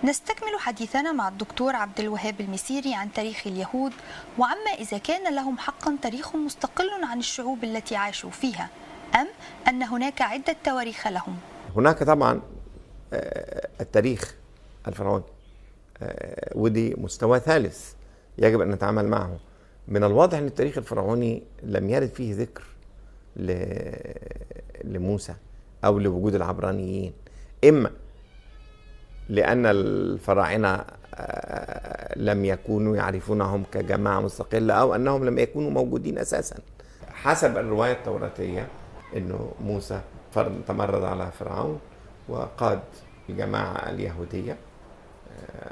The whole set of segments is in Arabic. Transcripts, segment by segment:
نستكمل حديثنا مع الدكتور عبد الوهاب المسيري عن تاريخ اليهود وعما إذا كان لهم حقا تاريخ مستقل عن الشعوب التي عاشوا فيها أم أن هناك عدة تواريخ لهم. هناك طبعا التاريخ الفرعوني، ودي مستوى ثالث يجب أن نتعامل معه. من الواضح أن التاريخ الفرعوني لم يرد فيه ذكر لموسى أو لوجود العبرانيين، إما لأن الفراعنة لم يكونوا يعرفونهم كجماعة مستقلة أو أنهم لم يكونوا موجودين أساسا. حسب الرواية التوراتية أنه موسى تمرد على فرعون وقاد الجماعة اليهودية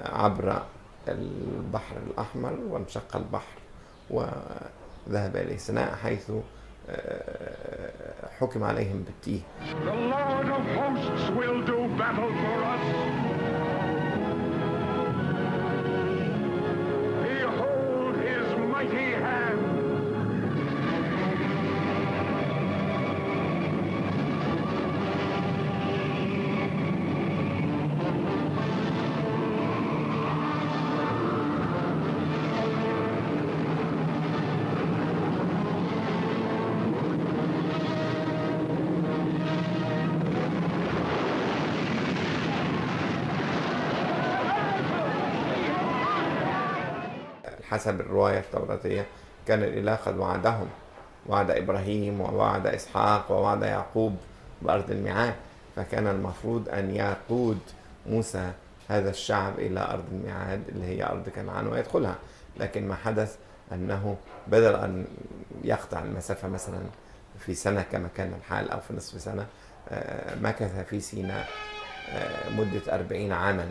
عبر البحر الأحمر، وانشق البحر وذهب إلى سيناء حيث حكم عليهم بالتيه. حسب الرواية التوراتية كان الإله قد وعدهم، وعد إبراهيم ووعد إسحاق ووعد يعقوب بأرض الميعاد، فكان المفروض أن يقود موسى هذا الشعب إلى أرض الميعاد اللي هي أرض كنعان ويدخلها. لكن ما حدث أنه بدل أن يقطع المسافة مثلا في سنة كما كان الحال أو في نصف سنة، مكث في سيناء مدة 40 عاما.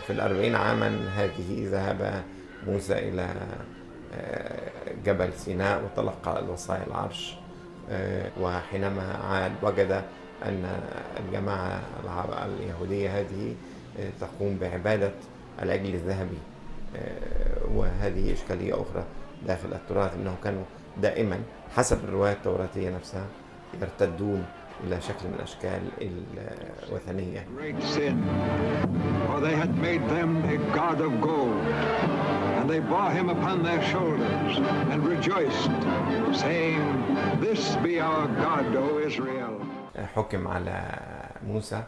في 40 عاما هذه ذهب موسى إلى جبل سيناء وتلقى الوصايا العرش، وحينما عاد وجد أن الجماعة اليهودية هذه تقوم بعبادة العجل الذهبي، وهذه إشكالية أخرى داخل التراث، أنهم كانوا دائما حسب الرواية التوراتية نفسها يرتدون إلى شكل من أشكال الوثنية. And they bore him upon their shoulders and rejoiced, saying, "This be our God, O Israel." حكم على موسى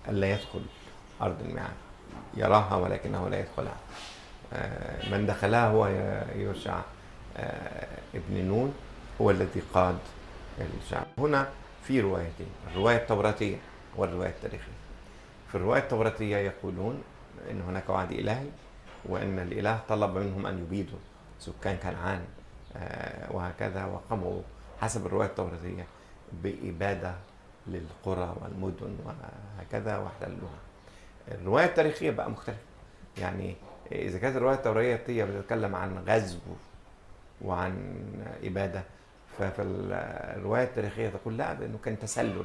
ألا يدخل أرض الميعاد، يراها ولكنه لا يدخلها. من دخلها هو يوشع ابن نون، هو الذي قاد الشعب. هنا في روايتين، الرواية التوراتية والرواية التاريخية. في الرواية التوراتية يقولون إن هناك وعد إلهي، وإن الإله طلب منهم أن يبيدوا سكان كنعان وهكذا، وقاموا حسب الرواية التوراتية بإبادة للقرى والمدن وهكذا واحتلوها. الرواية التاريخية بقى مختلفة، يعني إذا كانت الرواية التوراتية بتتكلم عن غزو وعن إبادة، ففي الرواية التاريخية تقول لا، بأنه كان تسلل،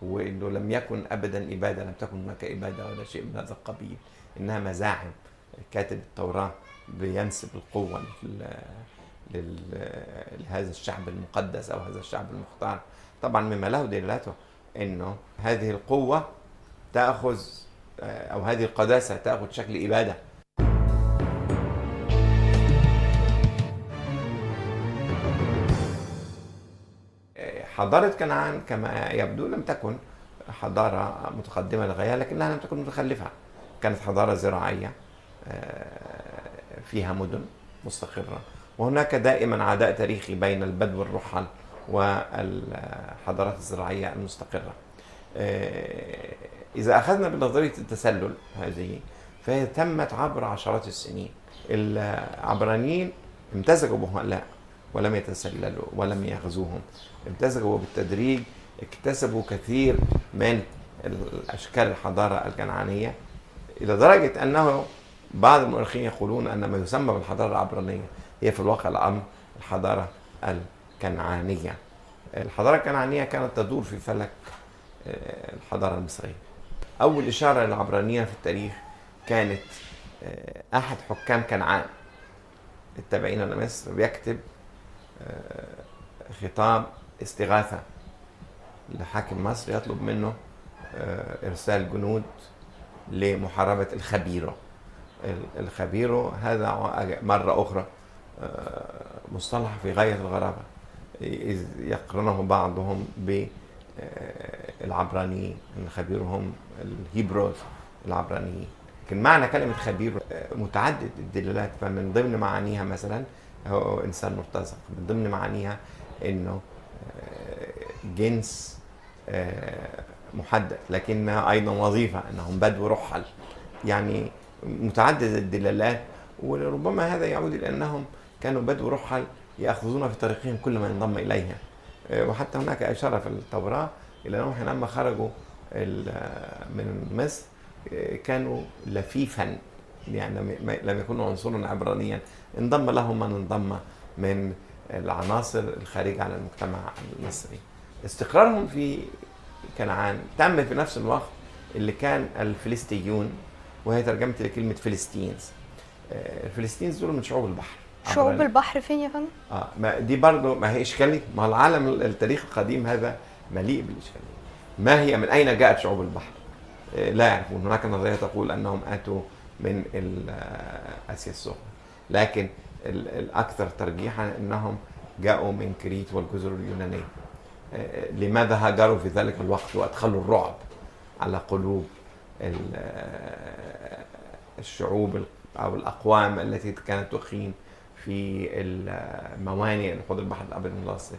وإنه لم يكن أبدا إبادة، لم تكن هناك إبادة ولا شيء من هذا القبيل، إنها مزاعم. كاتب التوراة بينسب القوة لهذا الشعب المقدس أو هذا الشعب المختار، طبعا مما له دلالته إنه هذه القوة تأخذ أو هذه القداسة تأخذ شكل إبادة. حضارة كنعان كما يبدو لم تكن حضارة متقدمة للغاية، لكنها لم تكن متخلفة. كانت حضارة زراعية فيها مدن مستقرة، وهناك دائما عداء تاريخي بين البدو الرحل والحضارات الزراعية المستقرة. إذا أخذنا بنظرية التسلل هذه، فهي تمت عبر عشرات السنين. العبرانيين امتزجوا بهؤلاء ولم يتسللوا ولم يغزوهم، امتزجوا بالتدريج، اكتسبوا كثير من الأشكال الحضارة الكنعانية، إلى درجة أنه بعض المؤرخين يقولون أن ما يسمى بالحضارة العبرانية هي في الواقع الأمر الحضارة الكنعانية. الحضارة الكنعانية كانت تدور في فلك الحضارة المصرية. أول إشارة للعبرانية في التاريخ كانت أحد حكام كنعان التابعين لمصر بيكتب خطاب استغاثة لحاكم مصر يطلب منه إرسال جنود لمحاربة الخبيرة. الخبيرة هذا مرة أخرى مصطلح في غاية الغرابة، إذ يقرنه بعضهم بالعبرانيين. الخبير هم الهيبروز العبرانيين، لكن معنى كلمة خبير متعدد الدلالات. فمن ضمن معانيها مثلا هو إنسان مرتزق، من ضمن معانيها إنه جنس محدد، لكنها أيضا وظيفة، أنهم بدو رحل، يعني متعدد الدلالات. وربما هذا يعود إلى أنهم كانوا بدو رحل يأخذون في طريقهم كل ما ينضم إليها. وحتى هناك إشارة في التوراة إلى أنهم حينما خرجوا من مصر كانوا لفيفا، يعني لم يكونوا عنصرا عبرانيا، انضم لهم من انضم من العناصر الخارجة على المجتمع المصري. استقرارهم في كنعان تم في نفس الوقت اللي كان الفلسطينيون، وهي ترجمة لكلمة فلسطينز. الفلسطينز دول من شعوب البحر. شعوب البحر فين يا فندم؟ ما دي برضه ما هي إشكالية، ما العالم التاريخ القديم هذا مليء بالإشكالية. ما هي من أين جاءت شعوب البحر؟ لا يعرفون. هناك نظرية تقول أنهم أتوا من آسيا الصغرى، لكن الأكثر ترجيحا أنهم جاءوا من كريت والجزر اليونانية. لماذا هاجروا في ذلك الوقت وأدخلوا الرعب على قلوب الشعوب أو الأقوام التي كانت تقيم في الموانئ حوض البحر الأبيض المتوسط؟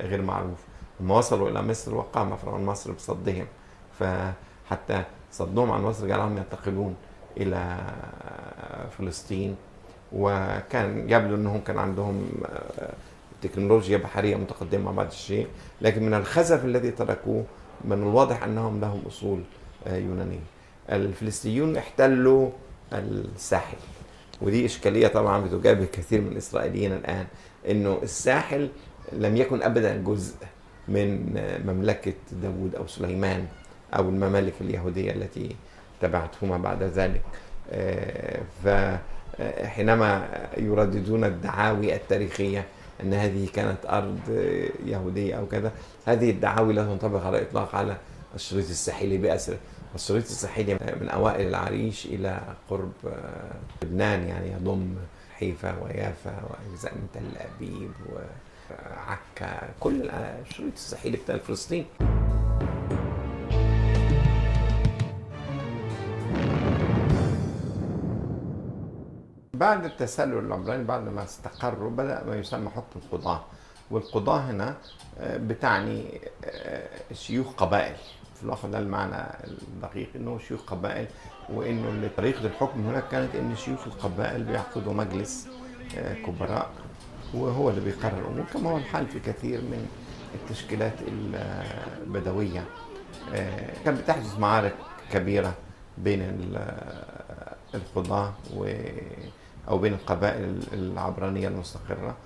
غير معروف. لما وصلوا إلى مصر وقام فرعون مصر بصدهم، فحتى صدهم عن مصر جعلهم ينتقلون إلى فلسطين. وكان يبدو أنهم كان عندهم تكنولوجيا بحرية متقدمة بعض الشيء، لكن من الخزف الذي تركوه من الواضح أنهم لهم أصول يونانية. الفلسطينيون احتلوا الساحل، ودي إشكالية طبعا بتجابه كثير من الإسرائيليين الآن، إنه الساحل لم يكن أبدا جزء من مملكة داود أو سليمان أو الممالك اليهودية التي تبعتهما بعد ذلك. فحينما يرددون الدعاوي التاريخية أن هذه كانت أرض يهودية أو كذا، هذه الدعاوي لا تنطبق على الإطلاق على الشريط الساحلي بأسره. الشريط الساحلي من أوائل العريش إلى قرب لبنان، يعني يضم حيفا ويافا وأجزاء من تل أبيب وعكا، كل الشريط الساحلي بتاع فلسطين. بعد التسلل العمراني، بعد ما استقروا، بدأ ما يسمى حكم القضاة. والقضاة هنا بتعني شيوخ قبائل. في الوقت ده المعنى الدقيق انه شيوخ قبائل، وانه طريقة الحكم هناك كانت ان شيوخ القبائل بيعقدوا مجلس كبراء وهو اللي بيقرر الامور، كما هو الحال في كثير من التشكيلات البدوية. كانت بتحدث معارك كبيرة بين القضاة أو بين القبائل العبرانية المستقرة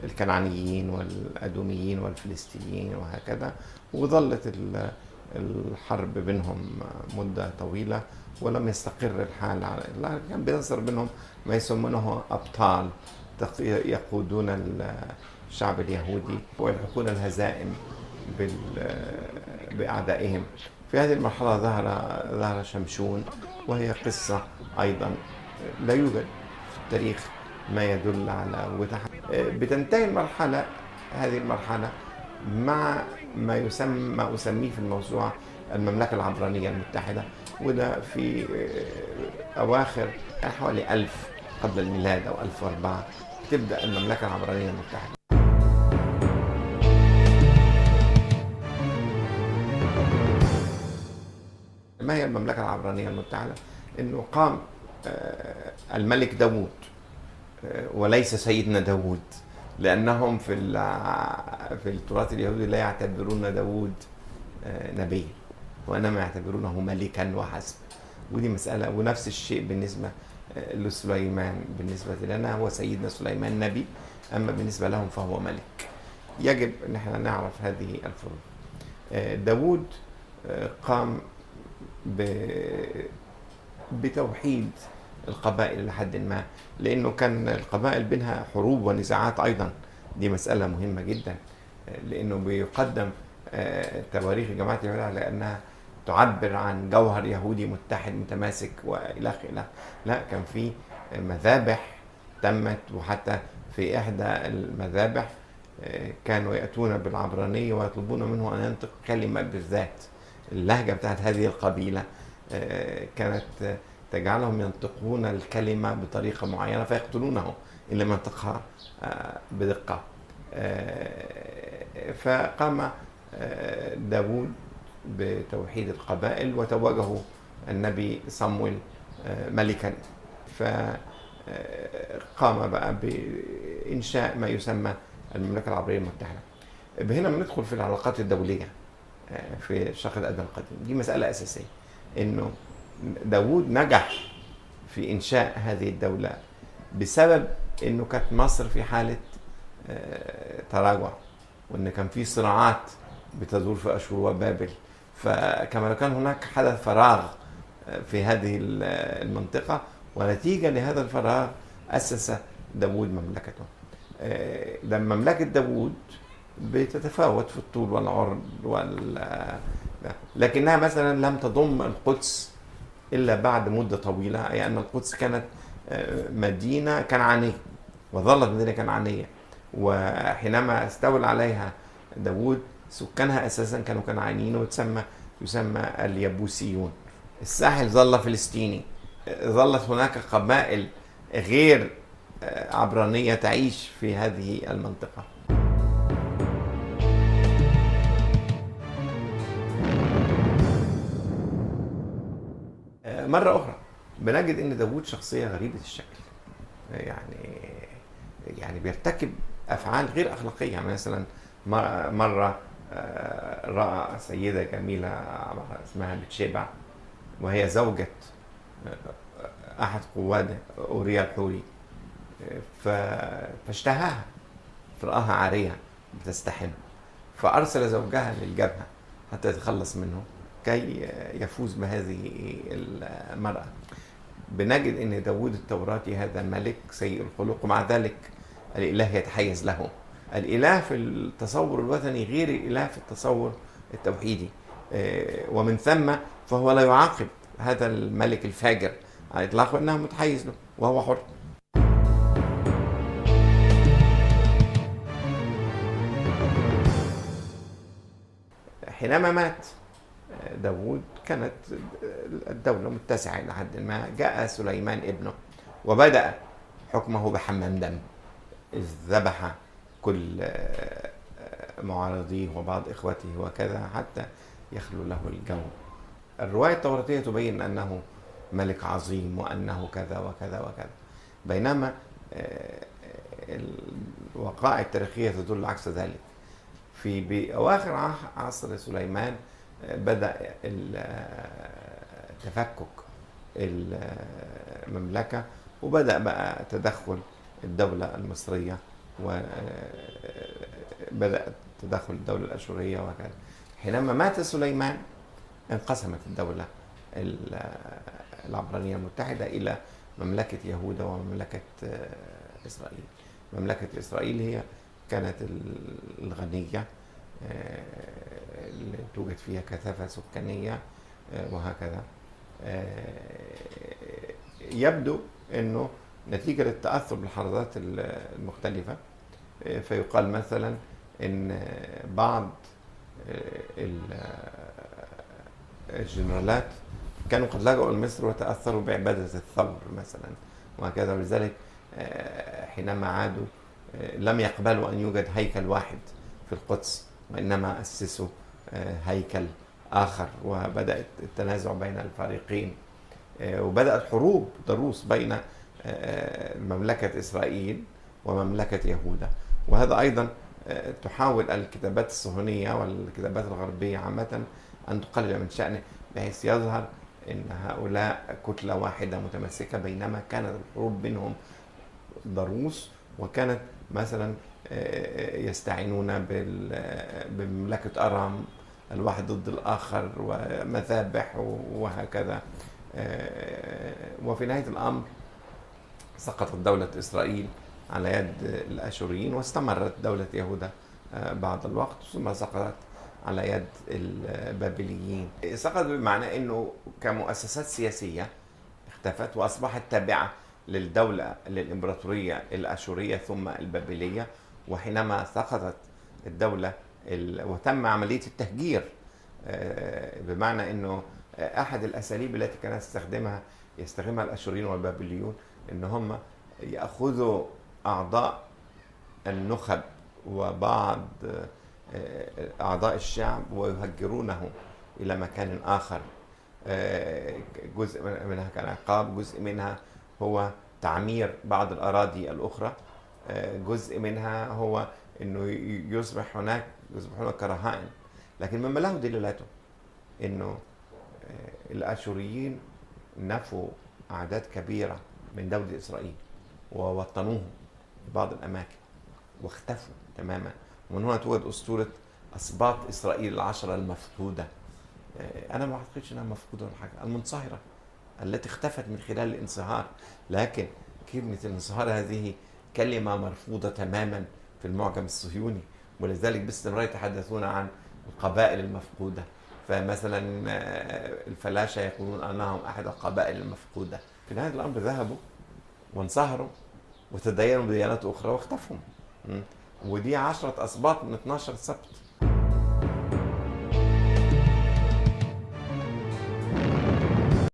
والكنعانيين والأدوميين والفلسطينيين وهكذا، وظلت الحرب بينهم مدة طويلة ولم يستقر الحال. كان بيظهر بينهم ما يسمونه أبطال يقودون الشعب اليهودي ويلحقون الهزائم بأعدائهم. في هذه المرحلة ظهر شمشون، وهي قصة أيضا لا يوجد في التاريخ ما يدل على وجودها. بتنتهي هذه المرحلة مع ما أسميه في الموسوعة المملكة العبرانية المتحدة، وده في أواخر حوالي 1000 قبل الميلاد أو 1004 تبدأ المملكة العبرانية المتحدة. ما هي المملكة العبرانية المتحدة؟ إنه قام الملك داود وليس سيدنا داود، لأنهم في التراث اليهودي لا يعتبرون داود نبي، وإنما يعتبرونه ملكا وحسب. ودي مسألة. ونفس الشيء بالنسبة لسليمان، بالنسبة لنا هو سيدنا سليمان نبي، أما بالنسبة لهم فهو ملك. يجب أن احنا نعرف هذه الفروق. داود قام بتوحيد القبائل لحد ما، لأنه كان القبائل بينها حروب ونزاعات أيضا. دي مسألة مهمة جدا، لأنه بيقدم تواريخ جماعة اليهود على أنها تعبر عن جوهر يهودي متحد متماسك وإلخ إلخ. لا، كان في مذابح تمت، وحتى في إحدى المذابح كانوا يأتون بالعبرانية ويطلبون منه أن ينطق كلمة بالذات. اللهجة بتاعت هذه القبيلة كانت تجعلهم ينطقون الكلمة بطريقة معينة فيقتلونه إن لم ينطقها بدقة. فقام داود بتوحيد القبائل وتوجه النبي صمويل ملكا، فقام بقى بإنشاء ما يسمى المملكة العربية المتحدة. هنا بندخل في العلاقات الدولية في الشرق الأدنى القديم. دي مسألة أساسية، إنه داود نجح في إنشاء هذه الدولة بسبب إنه كانت مصر في حالة تراجع، وإن كان في صراعات بتدور في أشور وبابل، فكما لو كان هناك حدث فراغ في هذه المنطقة، ونتيجة لهذا الفراغ أسس داود مملكته. مملكة داود بتتفاوت في الطول والعرض لكنها مثلا لم تضم القدس إلا بعد مدة طويلة، أي أن القدس كانت مدينة كنعانية وظلت مدينة كنعانية، وحينما استولى عليها داود سكانها أساسا كانوا كنعانيين يسمى اليبوسيون. الساحل ظل فلسطيني، ظلت هناك قبائل غير عبرانية تعيش في هذه المنطقة. مرة أخرى بنجد أن داود شخصية غريبة الشكل، يعني بيرتكب أفعال غير أخلاقية. يعني مثلا مرة رأى سيدة جميلة اسمها بتشيبع، وهي زوجة أحد قواده أوريا الحوري، فاشتهاها، فرآها عارية بتستحم، فأرسل زوجها للجبهة حتى يتخلص منه كي يفوز بهذه المرأة. بنجد أن داود التوراتي هذا ملك سيء الخلق، ومع ذلك الإله يتحيز له. الإله في التصور الوثني غير الإله في التصور التوحيدي، ومن ثم فهو لا يعاقب هذا الملك الفاجر على إطلاقه أنه متحيز له وهو حر. حينما مات داود كانت الدولة متسعة إلى حد ما. جاء سليمان ابنه وبدأ حكمه بحمام دم، إذ ذبح كل معارضيه وبعض إخوته وكذا حتى يخلو له الجو. الرواية التوراتية تبين أنه ملك عظيم وأنه كذا وكذا وكذا، بينما الوقائع التاريخية تدل عكس ذلك. في بأواخر عصر سليمان بدأ تفكك المملكة، وبدأ بقى تدخل الدولة المصرية، وبدأ تدخل الدولة الأشورية وكذا. حينما مات سليمان انقسمت الدولة العبرانية المتحدة إلى مملكة يهوذا ومملكة إسرائيل. مملكة إسرائيل هي كانت الغنية اللي توجد فيها كثافة سكانية وهكذا. يبدو أنه نتيجة للتأثر بالحضارات المختلفة، فيقال مثلا أن بعض الجنرالات كانوا قد لجأوا لمصر وتأثروا بعبادة الثور مثلا وهكذا، ولذلك حينما عادوا لم يقبلوا أن يوجد هيكل واحد في القدس، وإنما أسسوا هيكل آخر، وبدأت التنازع بين الفريقين، وبدأت حروب ضروس بين مملكة إسرائيل ومملكة يهوذا. وهذا أيضا تحاول الكتابات الصهيونية والكتابات الغربية عامة أن تقلل من شأنه، بحيث يظهر أن هؤلاء كتلة واحدة متمسكة، بينما كانت الحروب بينهم ضروس، وكانت مثلا يستعينون بمملكة أرام الواحد ضد الآخر ومذابح وهكذا. وفي نهاية الأمر سقطت دولة إسرائيل على يد الأشوريين، واستمرت دولة يهوذا بعض الوقت، ثم سقطت على يد البابليين. سقط بمعنى أنه كمؤسسات سياسية اختفت وأصبحت تابعة للدولة للإمبراطورية الأشورية ثم البابلية. وحينما سقطت الدولة وتم عملية التهجير، بمعنى أنه أحد الأساليب التي كانت يستخدمها الأشوريين والبابليون أن هم يأخذوا أعضاء النخب وبعض أعضاء الشعب ويهجرونه إلى مكان آخر. جزء منها كان عقاب، جزء منها هو تعمير بعض الأراضي الأخرى، جزء منها هو أنه يصبحون كرهائن. لكن مما له دلالته أنه الآشوريين نفوا أعداد كبيرة من دولة إسرائيل ووطنوهم في بعض الأماكن واختفوا تماما. ومن هنا توجد أسطورة أسباط إسرائيل ال10 المفقودة. أنا ما أعتقدش أنها مفقودة ولا حاجة، المنصهرة التي اختفت من خلال الانصهار. لكن كلمة الانصهار هذه كلمة مرفوضة تماما في المعجم الصهيوني، ولذلك باستمرار يتحدثون عن القبائل المفقودة. فمثلا الفلاشة يقولون أنهم أحد القبائل المفقودة. في نهاية الأمر ذهبوا وانصهروا وتدينوا بديانات أخرى واختفوا. ودي 10 أسباط من 12 سبت.